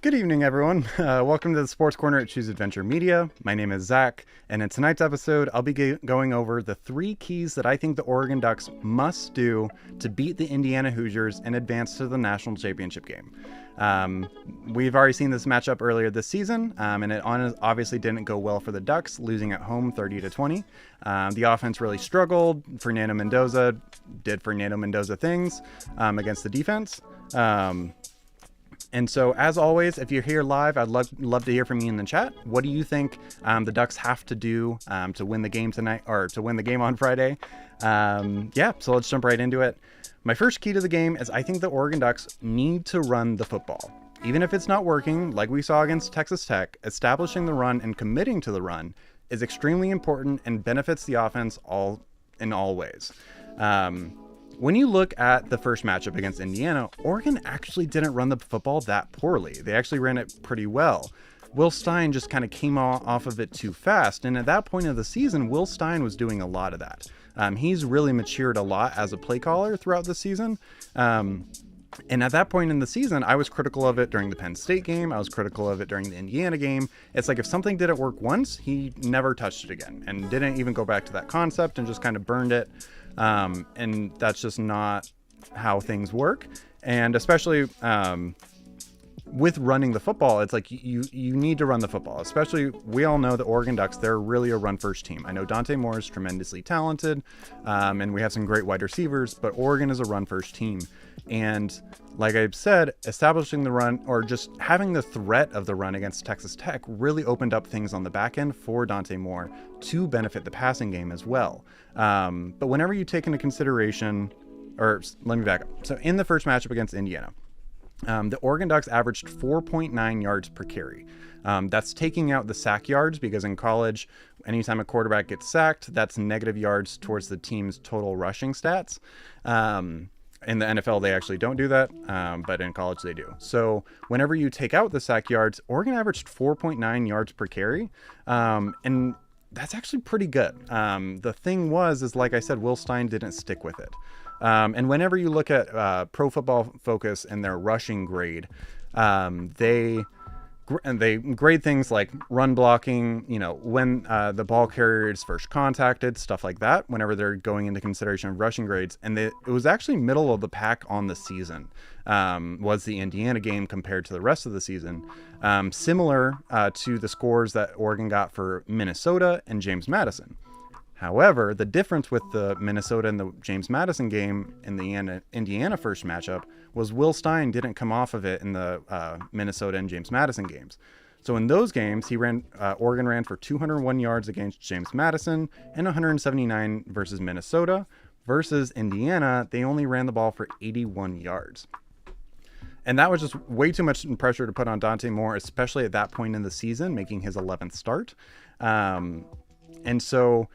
Good evening, everyone. Welcome to the Sports Corner at Choose Adventure Media. My name is Zach, and in tonight's episode, I'll be going over the 3 keys that I think the Oregon Ducks must do to beat the Indiana Hoosiers and advance to the national championship game. We've already seen this matchup earlier this season, and it obviously didn't go well for the Ducks, losing at home 30-20. The offense really struggled. Fernando Mendoza did Fernando Mendoza things against the defense. And so, as always, if you're here live, I'd love to hear from you in the chat. What do you think the Ducks have to do to win the game tonight, or to win the game on Friday? So let's jump right into it. My first key to the game is I think the Oregon Ducks need to run the football. Even if it's not working, like we saw against Texas Tech, establishing the run and committing to the run is extremely important and benefits the offense in all ways. When you look at the first matchup against Indiana, Oregon actually didn't run the football that poorly. They actually ran it pretty well. Will Stein just kind of came off of it too fast, and at that point of the season, Will Stein was doing a lot of that. He's really matured a lot as a play caller throughout the season. And at that point in the season, I was critical of it during the Penn State game. I was critical of it during the Indiana game. It's like if something didn't work once, he never touched it again and didn't even go back to that concept and just kind of burned it. And that's just not how things work. And especially with running the football, it's like you need to run the football. Especially, we all know the Oregon Ducks, they're really a run-first team. I know Dante Moore is tremendously talented, and we have some great wide receivers, but Oregon is a run-first team. And like I've said, establishing the run, or just having the threat of the run against Texas Tech, really opened up things on the back end for Dante Moore to benefit the passing game as well. But whenever you take into consideration, or let me back up. So in the first matchup against Indiana, the Oregon Ducks averaged 4.9 yards per carry. That's taking out the sack yards, because in college, anytime a quarterback gets sacked, that's negative yards towards the team's total rushing stats. In the NFL, they actually don't do that, but in college they do. So whenever you take out the sack yards, Oregon averaged 4.9 yards per carry, and that's actually pretty good. The thing is like I said, Will Stein didn't stick with it. And whenever you look at Pro Football Focus and their rushing grade, they grade things like run blocking, when the ball carrier is first contacted, stuff like that, whenever they're going into consideration of rushing grades. And it was actually middle of the pack on the season, was the Indiana game compared to the rest of the season. Similar to the scores that Oregon got for Minnesota and James Madison. However, the difference with the Minnesota and the James Madison game in the Indiana first matchup was Will Stein didn't come off of it in the Minnesota and James Madison games. So in those games, Oregon ran for 201 yards against James Madison and 179 versus Minnesota. Versus Indiana, they only ran the ball for 81 yards. And that was just way too much pressure to put on Dante Moore, especially at that point in the season, making his 11th start. And so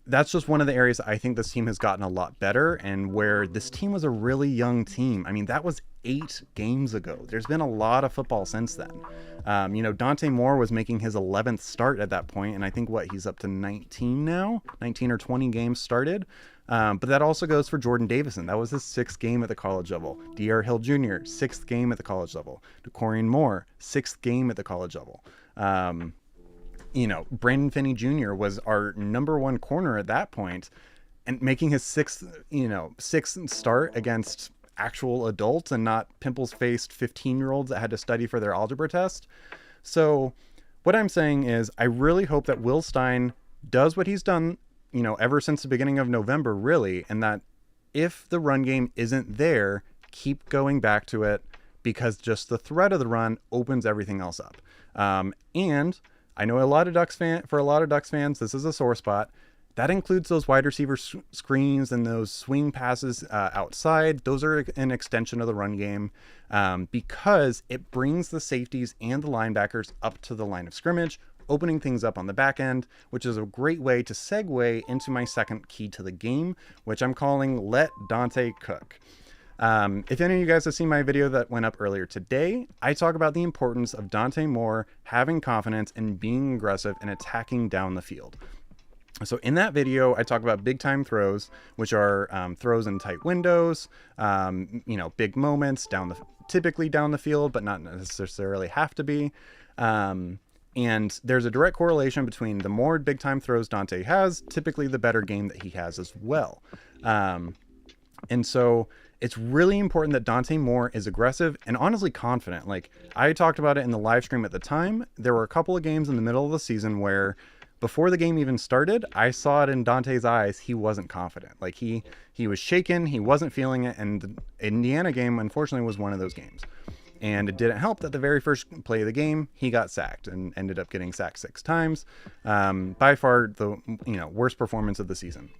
that's just one of the areas I think this team has gotten a lot better, and where this team was a really young team. I mean, that was 8 games ago. There's been a lot of football since then. Dante Moore was making his 11th start at that point, and I think he's up to 19 now, 19 or 20 games started. But that also goes for Jordan Davison. That was his 6th game at the college level. D.R. Hill Jr., 6th game at the college level. DeCorian Moore, 6th game at the college level. Brandon Finney Jr. was our number 1 corner at that point, and making his 6th start against actual adults and not pimples-faced 15-year-olds that had to study for their algebra test. So what I'm saying is I really hope that Will Stein does what he's done, ever since the beginning of November, really, and that if the run game isn't there, keep going back to it, because just the threat of the run opens everything else up. And I know for a lot of Ducks fans, this is a sore spot. That includes those wide receiver screens and those swing passes outside. Those are an extension of the run game, because it brings the safeties and the linebackers up to the line of scrimmage, opening things up on the back end, which is a great way to segue into my second key to the game, which I'm calling Let Dante Cook. If any of you guys have seen my video that went up earlier today, I talk about the importance of Dante Moore having confidence and being aggressive and attacking down the field. So in that video, I talk about big time throws, which are throws in tight windows, big moments typically down the field, but not necessarily have to be. And there's a direct correlation between the more big time throws Dante has, typically the better game that he has as well. And so it's really important that Dante Moore is aggressive and honestly confident. Like, I talked about it in the live stream at the time. There were a couple of games in the middle of the season where before the game even started, I saw it in Dante's eyes. He wasn't confident. Like, he was shaken. He wasn't feeling it. And the Indiana game, unfortunately, was one of those games. And it didn't help that the very first play of the game, he got sacked and ended up getting sacked 6 times. By far the worst performance of the season.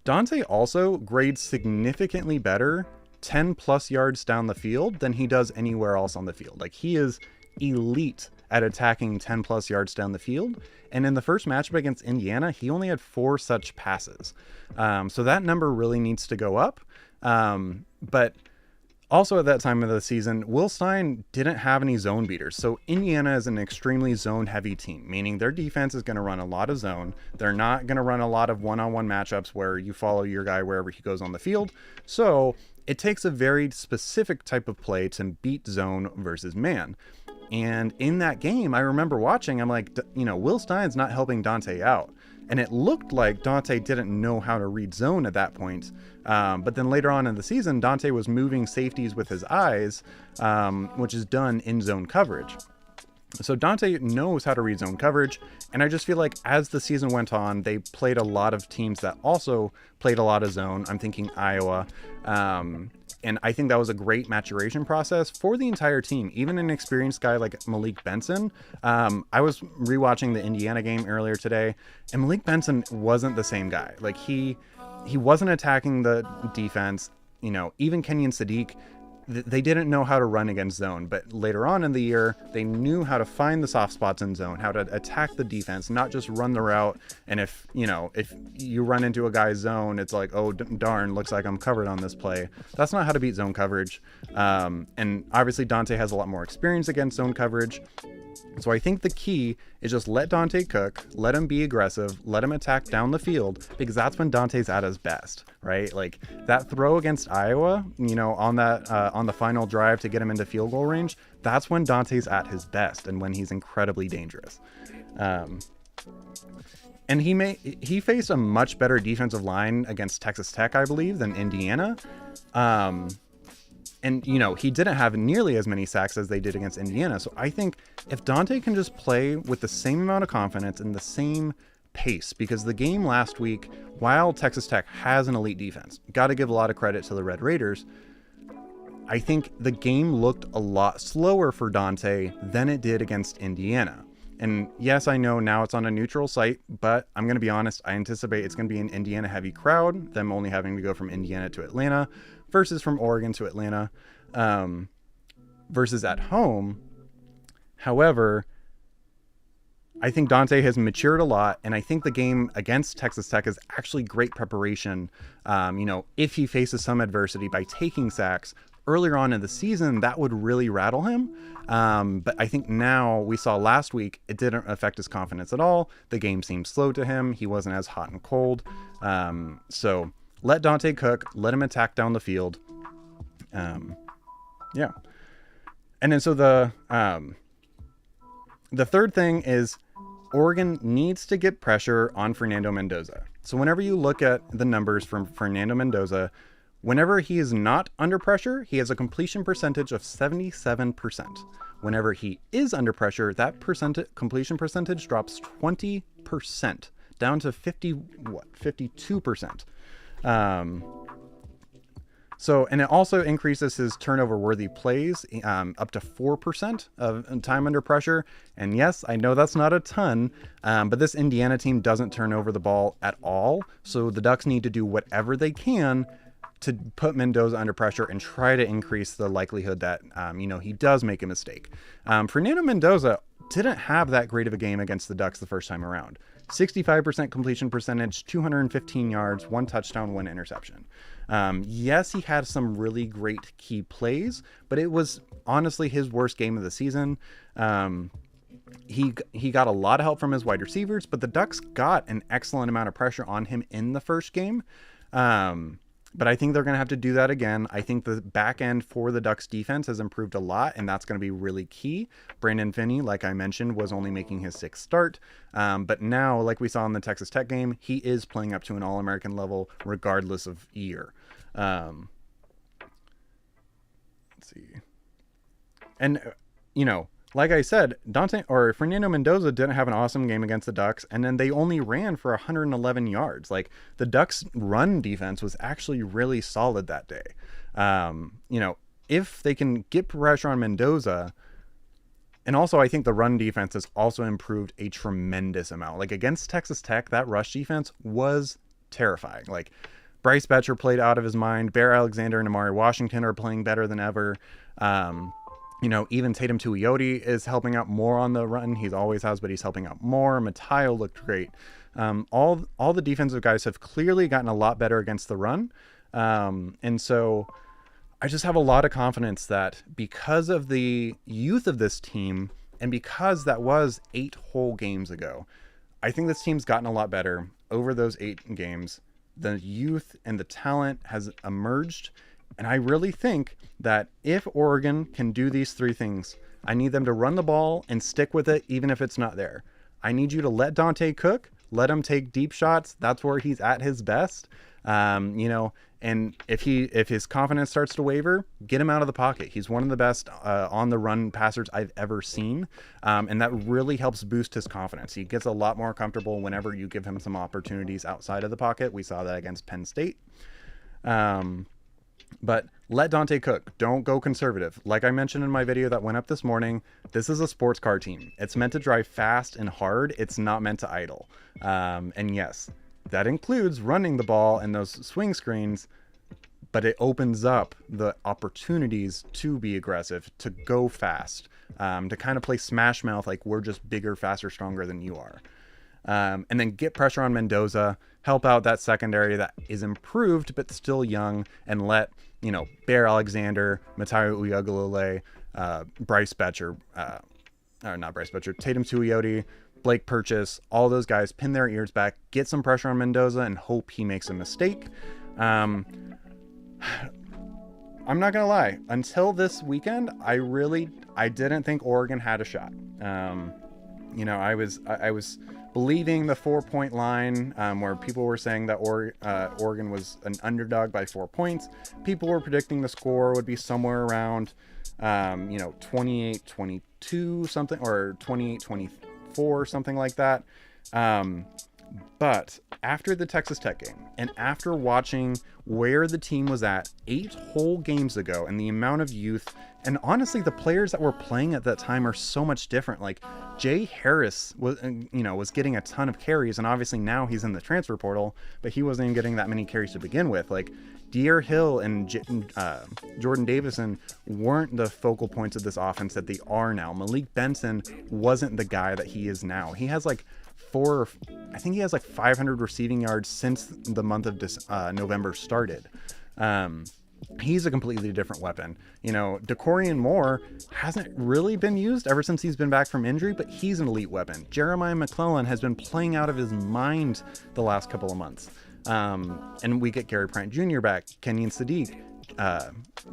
Dante also grades significantly better 10 plus yards down the field than he does anywhere else on the field. Like, he is elite at attacking 10 plus yards down the field. And in the first matchup against Indiana, he only had 4 such passes. So that number really needs to go up. But also at that time of the season, Will Stein didn't have any zone beaters. So Indiana is an extremely zone heavy team, meaning their defense is going to run a lot of zone. They're not going to run a lot of one-on-one matchups where you follow your guy wherever he goes on the field. So it takes a very specific type of play to beat zone versus man. And in that game, I remember watching, I'm like, Will Stein's not helping Dante out. And it looked like Dante didn't know how to read zone at that point. But then later on in the season, Dante was moving safeties with his eyes, which is done in zone coverage. So Dante knows how to read zone coverage. And I just feel like as the season went on, they played a lot of teams that also played a lot of zone. I'm thinking Iowa. And I think that was a great maturation process for the entire team. Even an experienced guy like Malik Benson. I was rewatching the Indiana game earlier today, and Malik Benson wasn't the same guy. Like, he wasn't attacking the defense. Even Kenyon Sadiq, they didn't know how to run against zone, but later on in the year, they knew how to find the soft spots in zone, how to attack the defense, not just run the route. And if you run into a guy's zone, it's like, oh, darn, looks like I'm covered on this play. That's not how to beat zone coverage. And obviously Dante has a lot more experience against zone coverage. So I think the key is just let Dante cook, let him be aggressive, let him attack down the field, because that's when Dante's at his best, right? Like, that throw against Iowa, on the final drive to get him into field goal range, that's when Dante's at his best and when he's incredibly dangerous. And he faced a much better defensive line against Texas Tech, I believe, than Indiana. And, he didn't have nearly as many sacks as they did against Indiana. So I think if Dante can just play with the same amount of confidence and the same pace, because the game last week, while Texas Tech has an elite defense, got to give a lot of credit to the Red Raiders, I think the game looked a lot slower for Dante than it did against Indiana. And yes, I know now it's on a neutral site, but I'm going to be honest, I anticipate it's going to be an Indiana heavy crowd, them only having to go from Indiana to Atlanta versus from Oregon to Atlanta, versus at home. However, I think Dante has matured a lot, and I think the game against Texas Tech is actually great preparation. If he faces some adversity by taking sacks earlier on in the season, that would really rattle him. But I think now, we saw last week, it didn't affect his confidence at all. The game seemed slow to him. He wasn't as hot and cold. So let Dante cook, let him attack down the field. Yeah. And then so the third thing is Oregon needs to get pressure on Fernando Mendoza. So whenever you look at the numbers from Fernando Mendoza, whenever he is not under pressure, he has a completion percentage of 77%. Whenever he is under pressure, that completion percentage drops 20%, down to 52%. And it also increases his turnover worthy plays up to 4% of time under pressure. And yes, I know that's not a ton, but this Indiana team doesn't turn over the ball at all. So the Ducks need to do whatever they can to put Mendoza under pressure and try to increase the likelihood that, he does make a mistake. Fernando Mendoza didn't have that great of a game against the Ducks the first time around. 65% completion percentage, 215 yards, 1 touchdown, 1 interception. Yes, he had some really great key plays, but it was honestly his worst game of the season. he got a lot of help from his wide receivers, but the Ducks got an excellent amount of pressure on him in the first game. But I think they're going to have to do that again. I think the back end for the Ducks defense has improved a lot, and that's going to be really key. Brandon Finney, like I mentioned, was only making his sixth start. But now, like we saw in the Texas Tech game, he is playing up to an All-American level regardless of year. Let's see. And, like I said, Fernando Mendoza didn't have an awesome game against the Ducks, and then they only ran for 111 yards. Like, the Ducks' run defense was actually really solid that day. If they can get pressure on Mendoza, and also I think the run defense has also improved a tremendous amount. Like, against Texas Tech, that rush defense was terrifying. Like, Bryce Betcher played out of his mind. Bear Alexander and Amari Washington are playing better than ever. Even Tatum Tuioti is helping out more on the run. He always has, but he's helping out more. Matayo looked great. All the defensive guys have clearly gotten a lot better against the run. And so I just have a lot of confidence that because of the youth of this team, and because that was 8 whole games ago, I think this team's gotten a lot better over those 8 games. The youth and the talent has emerged. And I really think that if Oregon can do these 3 things, I need them to run the ball and stick with it, even if it's not there. I need you to let Dante cook, let him take deep shots. That's where he's at his best. And if his confidence starts to waver, get him out of the pocket. He's one of the best on the run passers I've ever seen. And that really helps boost his confidence. He gets a lot more comfortable whenever you give him some opportunities outside of the pocket. We saw that against Penn State. But let Dante cook. Don't go conservative. Like I mentioned in my video that went up this morning, this is a sports car team. It's meant to drive fast and hard. It's not meant to idle. And yes, that includes running the ball and those swing screens, but it opens up the opportunities to be aggressive, to go fast, to kind of play smash mouth like we're just bigger, faster, stronger than you are. And then get pressure on Mendoza, help out that secondary that is improved but still young, and let Bear Alexander, Matayo Uiagalelei, Tatum Tuioti, Blake Purchase, all those guys pin their ears back, get some pressure on Mendoza, and hope he makes a mistake. I'm not gonna lie, until this weekend, I didn't think Oregon had a shot. I was believing the 4-point line, where people were saying that Oregon was an underdog by 4 points. People were predicting the score would be somewhere around, 28-22 something, or 28-24, something like that. But after the Texas Tech game, and after watching where the team was at 8 whole games ago, and the amount of youth, and honestly, the players that were playing at that time are so much different. Like, Jay Harris was getting a ton of carries, and obviously now he's in the transfer portal, but he wasn't even getting that many carries to begin with. Like, Deere Hill and Jordan Davison weren't the focal points of this offense that they are now. Malik Benson wasn't the guy that he is now. He has like 500 receiving yards since the month of November started. He's a completely different weapon. DeCorian Moore hasn't really been used ever since he's been back from injury, but he's an elite weapon. Jeremiah McClellan has been playing out of his mind the last couple of months. And we get Gary Bryant Jr. back, Kenyon Sadiq,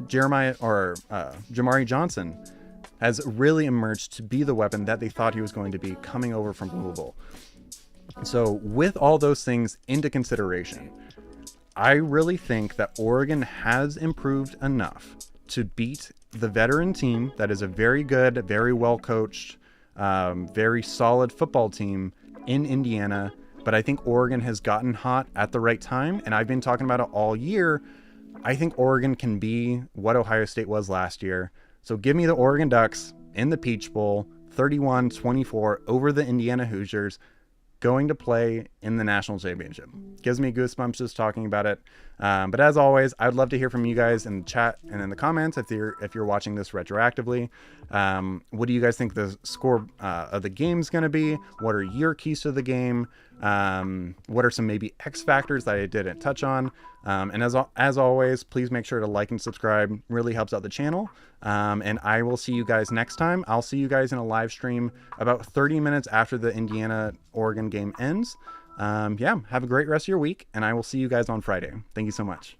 Jamari Johnson has really emerged to be the weapon that they thought he was going to be coming over from Louisville. So with all those things into consideration, I really think that Oregon has improved enough to beat the veteran team that is a very good, very well coached, very solid football team in Indiana. But I think Oregon has gotten hot at the right time, and I've been talking about it all year. I think Oregon can be what Ohio State was last year. So give me the Oregon Ducks in the Peach Bowl, 31-24 over the Indiana Hoosiers, going to play in the national championship. Gives me goosebumps just talking about it. But as always, I'd love to hear from you guys in the chat and in the comments if you're watching this retroactively. What do you guys think the score of the game is going to be? What are your keys to the game? What are some maybe X factors that I didn't touch on? And as always, please make sure to like and subscribe. Really helps out the channel. And I will see you guys next time. I'll see you guys in a live stream about 30 minutes after the Indiana-Oregon game ends. Yeah, have a great rest of your week, and I will see you guys on Friday. Thank you so much.